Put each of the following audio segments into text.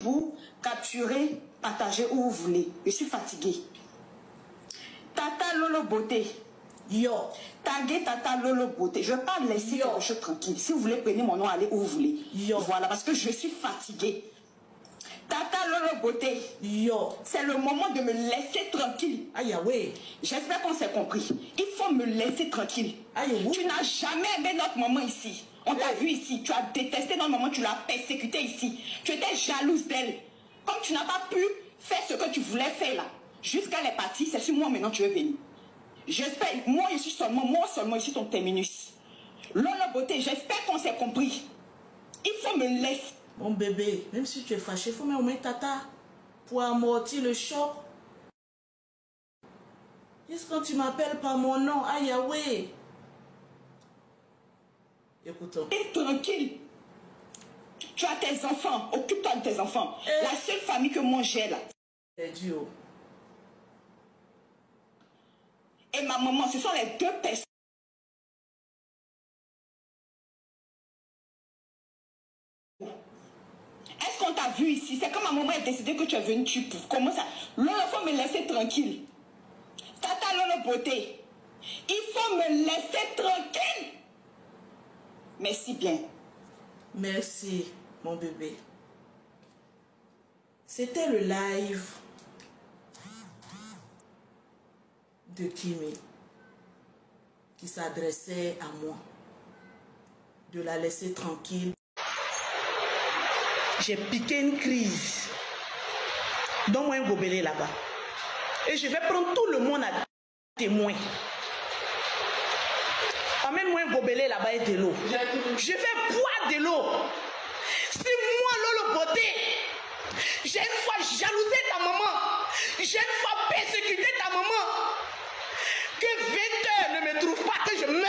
pour capturer, partager où vous voulez. Je suis fatiguée. Tata Lolo Beauté. Yo. Taguez Tata Lolo Beauté. Je ne vais pas laisser quelque chose tranquille. Si vous voulez, prenez mon nom, allez où vous voulez. Yo. Voilà, parce que je suis fatiguée. Tata Lolo Beauté. Yo. C'est le moment de me laisser tranquille. Aïe, ouais. J'espère qu'on s'est compris. Il faut me laisser tranquille. Aïe, oui. Tu n'as jamais aimé notre maman ici. On t'a vu ici. Tu as détesté notre maman. Tu l'as persécutée ici. Tu étais jalouse d'elle. Comme tu n'as pas pu faire ce que tu voulais faire là. Jusqu'à les parties, c'est sur moi maintenant tu veux venir. J'espère. Moi seulement ici ton terminus. Lolo Beauté, j'espère qu'on s'est compris. Il faut me laisser. Mon bébé, même si tu es fâché, il faut mettre au moins tata pour amortir le choc. Qu'est-ce que tu m'appelles par mon nom? Aïe, ouais. Écoutons. Et tranquille. Tu as tes enfants. Occupe-toi de tes enfants. La seule famille que moi j'ai là. C'est dur. Et ma maman, ce sont les deux personnes. Est-ce qu'on t'a vu ici? C'est comme ma maman a décidé que tu es venu, tu comment ça? Lolo, il faut me laisser tranquille. Tata Lolo Beauté, il faut me laisser tranquille. Merci bien. Merci, mon bébé. C'était le live de Kimi qui s'adressait à moi. De la laisser tranquille. J'ai piqué une crise. Donne-moi un gobelet là-bas. Et je vais prendre tout le monde à témoin. Amène-moi un gobelet là-bas et de l'eau. Je vais boire de l'eau. Si moi, Lolo Beauté, j'ai une fois jalousé ta maman, j'ai une fois persécuté ta maman, que 20 heures ne me trouve pas, que je meurs.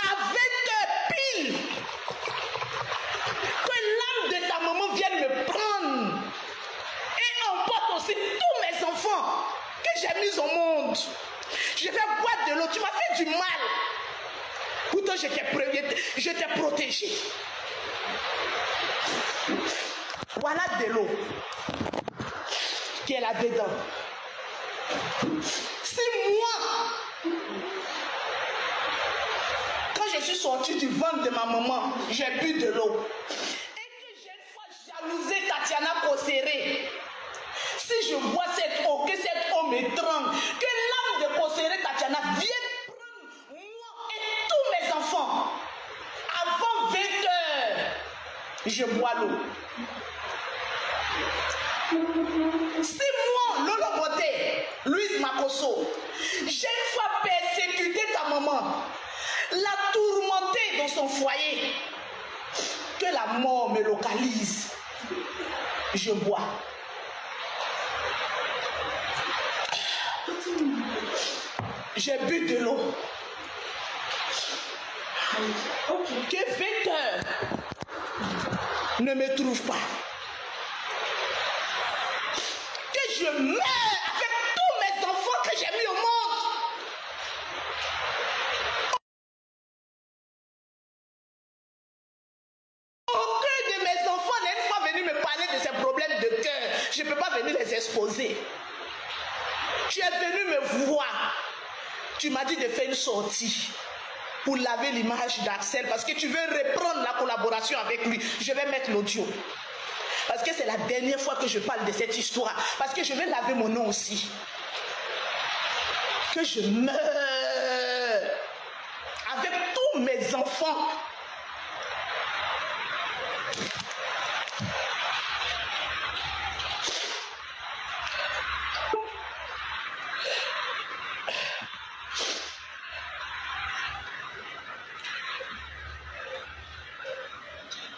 À 20 heures pile, que l'âme de ta maman vienne me prendre et emporte aussi tous mes enfants que j'ai mis au monde. Je vais boire de l'eau. Tu m'as fait du mal. Pourtant, je t'ai protégé. Voilà de l'eau qui est là-dedans. Si moi, quand je suis sortie du ventre de ma maman, j'ai bu de l'eau. Et que j'ai une fois jalousé Tatiana Kosseré. Si je bois cette eau, que cette eau m'étrangle, que l'âme de Kosseré Tatiana vienne prendre moi et tous mes enfants. Avant 20 heures, je bois l'eau. Si moi, Lolo Beauté, Louise Makosso, j'ai une fois persécuté ta maman, la tourmentée dans son foyer, que la mort me localise, je bois. J'ai bu de l'eau. Que 20 heures ne me trouve pas. Que je meurs avec tous mes enfants que j'ai mis au monde. Aucun de mes enfants n'est pas venu me parler de ces problèmes de cœur. Je ne peux pas venir les exposer. Tu es venu me voir. Tu m'as dit de faire une sortie pour laver l'image d'Axel parce que tu veux reprendre la collaboration avec lui. Je vais mettre l'audio. Parce que c'est la dernière fois que je parle de cette histoire. Parce que je vais laver mon nom aussi. Que je meurs avec tous mes enfants.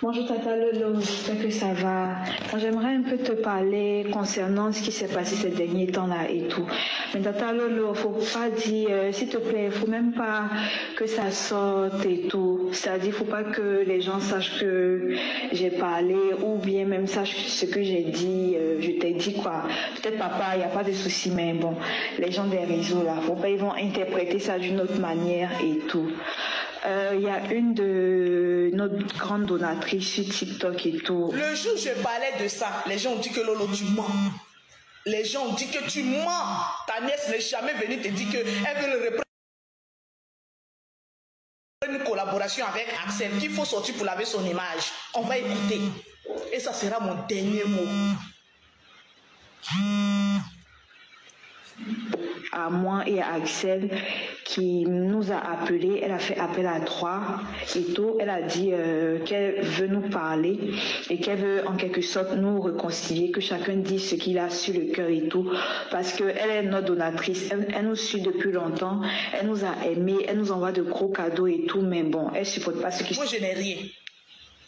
Bonjour Tata Lolo, j'espère que ça va. J'aimerais un peu te parler concernant ce qui s'est passé ces derniers temps-là et tout. Mais Tata Lolo, faut pas dire, s'il te plaît, faut même pas que ça sorte et tout. C'est-à-dire, faut pas que les gens sachent que j'ai parlé ou bien même sachent ce que j'ai dit. Je t'ai dit quoi. Peut-être papa, il n'y a pas de souci, mais bon, les gens des réseaux là, faut pas, ils vont interpréter ça d'une autre manière et tout. il y a une de notre grande donatrice sur TikTok et tout. Le jour où je parlais de ça, les gens ont dit que Lolo, tu mens. Les gens ont dit que tu mens. Ta nièce n'est jamais venue te dire qu'elle veut le reprendre. Une collaboration avec Axel, qu'il faut sortir pour laver son image. On va écouter. Et ça sera mon dernier mot. À moi et à Axel qui nous a appelés, elle a fait appel à 3 et tout, elle a dit qu'elle veut nous parler et qu'elle veut en quelque sorte nous réconcilier, que chacun dise ce qu'il a sur le cœur et tout, parce qu'elle est notre donatrice, elle nous suit depuis longtemps, elle nous a aimés, elle nous envoie de gros cadeaux et tout, mais bon, elle supporte pas ce qui... Moi je n'ai rien,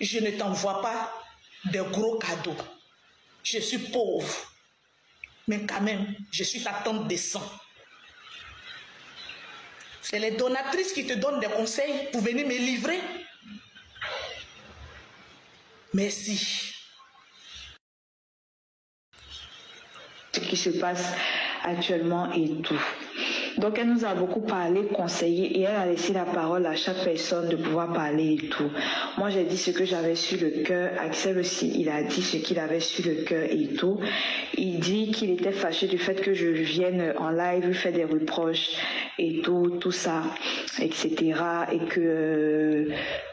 je ne t'envoie pas de gros cadeaux, je suis pauvre, mais quand même, je suis ta tante de sang. C'est les donatrices qui te donnent des conseils pour venir me livrer. Merci. Ce qui se passe actuellement et tout. Donc elle nous a beaucoup parlé, conseillé et elle a laissé la parole à chaque personne de pouvoir parler et tout. Moi j'ai dit ce que j'avais sur le cœur, Axel aussi il a dit ce qu'il avait sur le cœur et tout. Il dit qu'il était fâché du fait que je vienne en live lui faire des reproches et tout ça, etc. Et que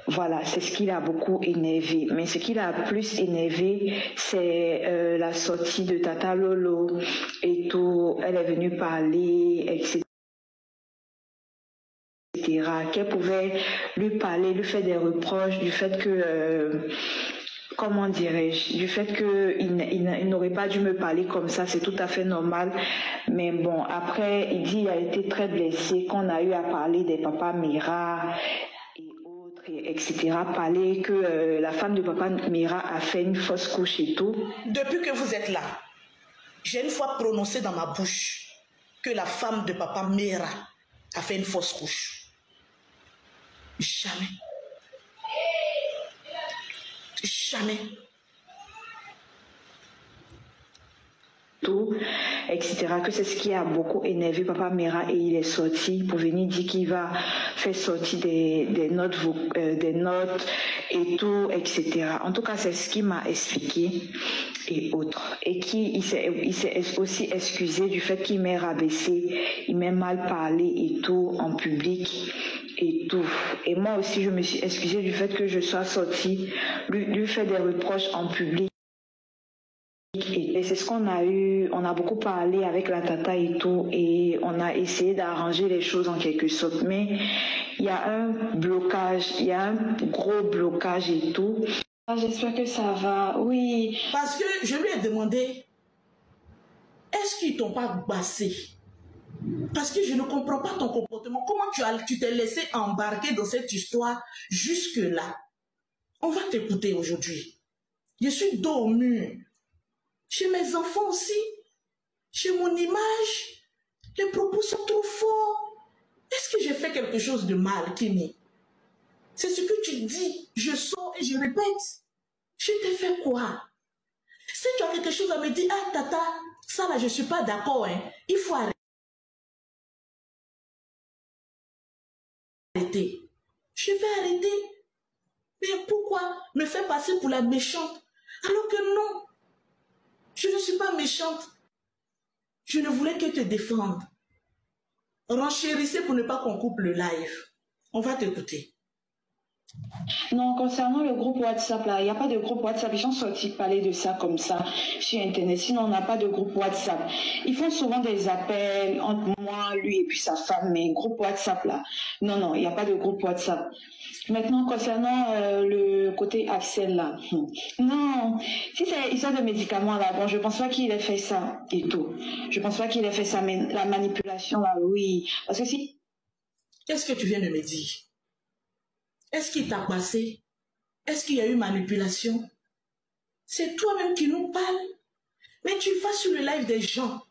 voilà, c'est ce qui l'a beaucoup énervé. Mais ce qui l'a plus énervé, c'est la sortie de Tata Lolo et tout. Elle est venue parler, etc. Qu'elle pouvait lui parler, lui faire des reproches du fait que... comment dirais-je, du fait qu'il n'aurait pas dû me parler comme ça, c'est tout à fait normal. Mais bon, après, il dit qu'il a été très blessé, qu'on a eu à parler des papas Mira et autres, etc. Parler que la femme de papa Mira a fait une fausse couche et tout. Depuis que vous êtes là, j'ai une fois prononcé dans ma bouche que la femme de papa Mira a fait une fausse couche. Jamais. Jamais. Tout, etc. Que c'est ce qui a beaucoup énervé papa Mira et il est sorti pour venir dire qu'il va faire sortir des notes et tout, etc. En tout cas, c'est ce qu'il m'a expliqué et autres. Et il s'est aussi excusé du fait qu'il m'ait rabaissé, il m'ait mal parlé et tout en public. Et tout. Et moi aussi, je me suis excusée du fait que je sois sortie, lui faire des reproches en public. Et c'est ce qu'on a eu, on a beaucoup parlé avec la tata et tout, et on a essayé d'arranger les choses en quelque sorte. Mais il y a un blocage, il y a un gros blocage et tout. J'espère que ça va, oui. Parce que je lui ai demandé, est-ce qu'ils t'ont pas bassé? Parce que je ne comprends pas ton comportement. Comment tu t'es laissé embarquer dans cette histoire jusque-là? On va t'écouter aujourd'hui. Je suis dos au mur. Chez mes enfants aussi. Chez mon image. Les propos sont trop forts. Est-ce que j'ai fait quelque chose de mal, Kimi? C'est ce que tu dis. Je sors et je répète. Je t'ai fait quoi? Si tu as quelque chose à me dire, ah tata, ça là je ne suis pas d'accord. Hein. Il faut arrêter. Je vais arrêter. Mais pourquoi me faire passer pour la méchante? Alors que non. Je ne suis pas méchante. Je ne voulais que te défendre. Renchérissez pour ne pas qu'on coupe le live. On va t'écouter. Non, concernant le groupe WhatsApp, là, il n'y a pas de groupe WhatsApp. Ils sont sortis parler de ça comme ça sur Internet. Sinon, on n'a pas de groupe WhatsApp. Ils font souvent des appels entre moi, lui et puis sa femme, mais groupe WhatsApp, là. Non, il n'y a pas de groupe WhatsApp. Maintenant, concernant le côté Axel, là. Non, si c'est histoire de médicaments, là, bon, je pense pas qu'il ait fait ça et tout. Je pense pas qu'il ait fait ça, mais la manipulation, là, oui. Parce que si... Qu'est-ce que tu viens de me dire? Est-ce qu'il t'a passé? Est-ce qu'il y a eu manipulation? C'est toi-même qui nous parles. Mais tu vas sur le live des gens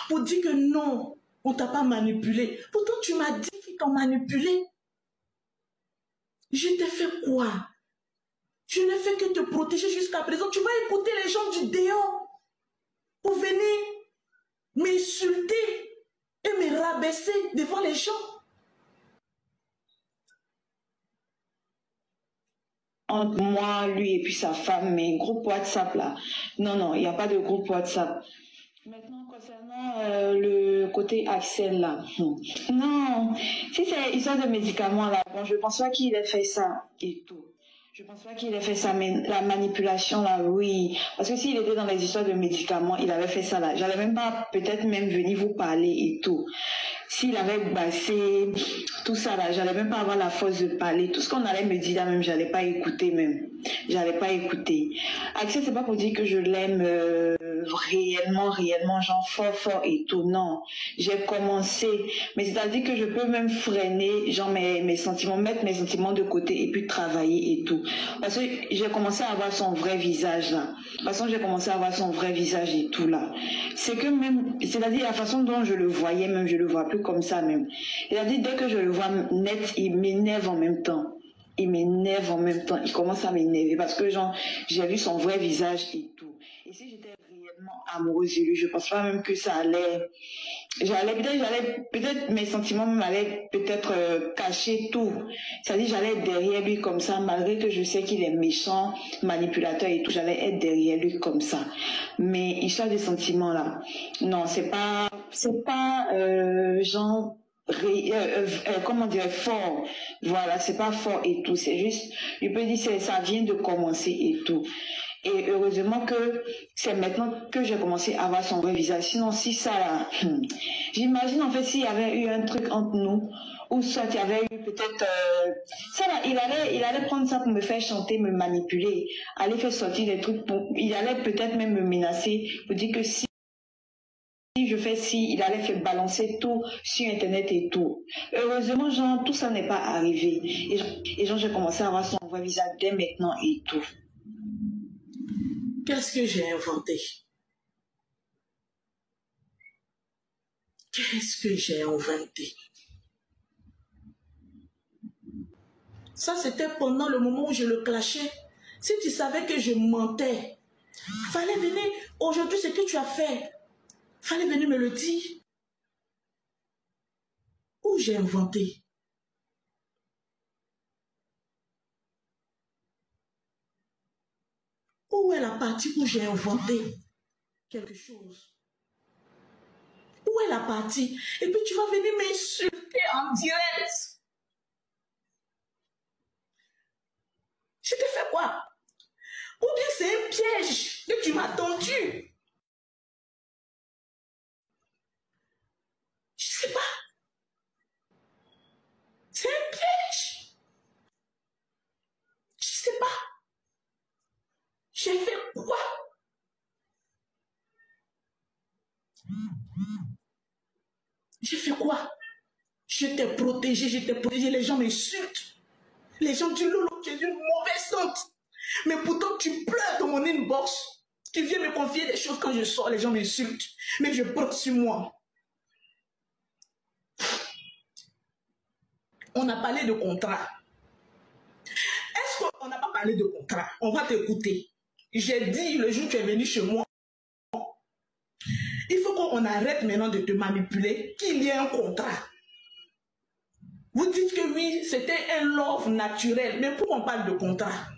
pour dire que non, on t'a pas manipulé. Pourtant, tu m'as dit qu'ils t'ont manipulé. Je t'ai fait quoi? Je ne fais que te protéger jusqu'à présent. Tu vas écouter les gens du dehors pour venir m'insulter et me rabaisser devant les gens. entre moi, lui et puis sa femme, mais groupe WhatsApp là. Non, non, il n'y a pas de groupe WhatsApp. Maintenant, concernant le côté Axel là, non, si c'est histoire de médicaments là, bon, je pense pas qu'il ait fait ça et tout. Je pense pas qu'il ait fait ça, mais la manipulation là, oui. Parce que s'il était dans les histoires de médicaments, il avait fait ça là. J'allais même pas peut-être même venir vous parler et tout. S'il avait bassé tout ça là, j'allais même pas avoir la force de parler. Tout ce qu'on allait me dire là même, j'allais pas écouter même. J'allais pas écouter. Axel, c'est pas pour dire que je l'aime réellement, genre fort et tout. Non, j'ai commencé. Mais c'est-à-dire que je peux même freiner, genre mes sentiments, mettre mes sentiments de côté et puis travailler et tout. Parce que j'ai commencé à avoir son vrai visage là. De toute façon, j'ai commencé à avoir son vrai visage et tout là. C'est que même, c'est-à-dire la façon dont je le voyais même, je le vois plus comme ça même. C'est-à-dire dès que je le vois net, il m'énerve en même temps. Il m'énerve en même temps. Il commence à m'énerver parce que genre, j'ai vu son vrai visage et tout. Et si j'étais réellement amoureuse de lui, je pense pas même que ça allait... Peut-être mes sentiments même allaient peut-être cacher tout. C'est-à-dire j'allais être derrière lui comme ça, malgré que je sais qu'il est méchant, manipulateur et tout, j'allais être derrière lui comme ça. Mais histoire des sentiments là, non, c'est pas genre comment dire, fort. Voilà, c'est pas fort et tout, c'est juste, je peux dire ça vient de commencer et tout. Et heureusement que c'est maintenant que j'ai commencé à avoir son vrai visage. Sinon, si ça là, j'imagine en fait s'il y avait eu un truc entre nous, ou soit il y avait eu peut-être ça là, il allait prendre ça pour me faire chanter, me manipuler, aller faire sortir des trucs, il allait peut-être même me menacer pour dire que si je fais ci, il allait faire balancer tout sur internet et tout. Heureusement, genre, tout ça n'est pas arrivé. Et genre, j'ai commencé à avoir son vrai visage dès maintenant et tout. Qu'est-ce que j'ai inventé? Qu'est-ce que j'ai inventé? Ça, c'était pendant le moment où je le clashais. Si tu savais que je mentais, fallait venir. Aujourd'hui, ce que tu as fait, fallait venir me le dire. Où j'ai inventé? Où est la partie où j'ai inventé quelque chose? Où est la partie? Et puis tu vas venir m'insulter en direct. Je t'ai fait quoi? Ou bien c'est un piège que tu m'as tendu? Je sais pas. C'est un piège. Je sais pas. J'ai fait quoi? J'ai fait quoi? Je t'ai protégé, les gens m'insultent. Les gens disent, Lolo, tu es une mauvaise tante. Mais pourtant, tu pleures dans mon inbox. Tu viens me confier des choses quand je sors, les gens m'insultent. Mais je prends sur moi. On a parlé de contrat. Est-ce qu'on n'a pas parlé de contrat? On va t'écouter. J'ai dit le jour où tu es venu chez moi, il faut qu'on arrête maintenant de te manipuler, qu'il y ait un contrat. Vous dites que oui, c'était un love naturel, mais pourquoi on parle de contrat?